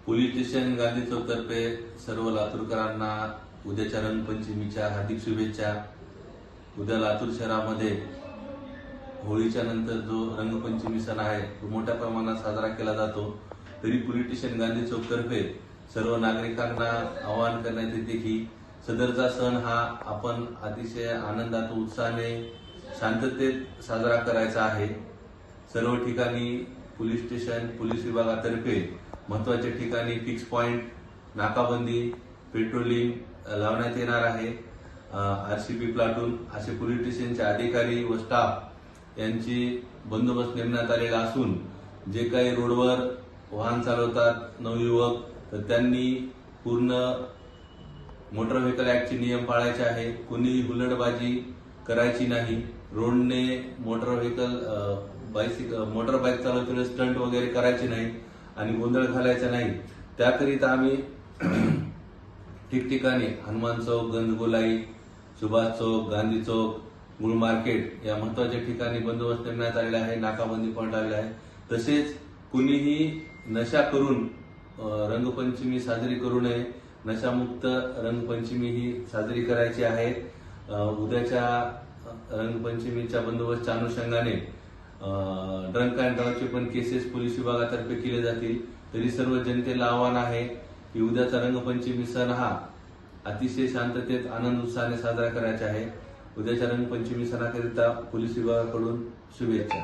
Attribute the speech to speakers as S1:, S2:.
S1: Police station Gandhi चौक तर्फे सर्व लातूरकरांना उद्याच्या रंगपंचमीच्या हार्दिक शुभेच्छा। उद्या लातूर शहरामध्ये होळीच्या नंतर जो रंगपंचमी सण आहे तो मोठ्या प्रमाणात साजरा केला जातो। तरी पोलीस स्टेशन गांधी चौक तर्फे सर्व नागरिकांना आवाहन करण्यात येते की सदरचा सण हा आपण अतिशय आनंदात उत्साहाने शांततेत साजरा करायचा आहे। सर्व ठिकाणी पोलीस स्टेशन पोलीस विभागातर्फे महत्त्वाच्या ठिकाणी फिक्स पॉइंट, नाकाबंदी, पेट्रोलिंग लावण्यात येणार आहे। आरसीपी प्लाटून असे पोलीस स्टेशनचे अधिकारी व स्टाफ यांची बंदोबस्त नेमण्यात आलेला असून जे काही रोडवर वाहन चालवतात नवयुवक तर त्यांनी पूर्ण मोटर व्हेकल ऍक्टचे नियम पाळायचे आहे। कोणी हुल्लडबाजी करायची नाही। रोडने मोटर बाईक चालवताना स्टंट वगैरे करायचे नाही आणि गोंधळ घालायचा नाही। त्याकरिता आम्ही ठिकठिकाणी हनुमान चौक, गंजगोलाई, सुभाष चौक, गांधी चौक, मूळ मार्केट या महत्त्वाच्या ठिकाणी बंदोबस्त नेमण्यात आलेला आहे। नाकाबंदी पण आलेला आहे। तसेच कुणीही नशा करून रंगपंचमी साजरी करू नये। नशामुक्त रंगपंचमी ही साजरी करायची आहे। उद्याच्या रंगपंचमीच्या बंदोबस्ताच्या अनुषंगाने ड्रंक अँड ड्राईव्हचे पण केसेस पोलीस विभागातर्फे केले जातील। तरी सर्व जनतेला आव्हान आहे की उद्याचा रंगपंचमी सण हा अतिशय शांततेत आनंद उत्साहाने साजरा करायचा आहे। उद्याच्या रंगपंचमी सणाकरिता पोलीस विभागाकडून शुभेच्छा।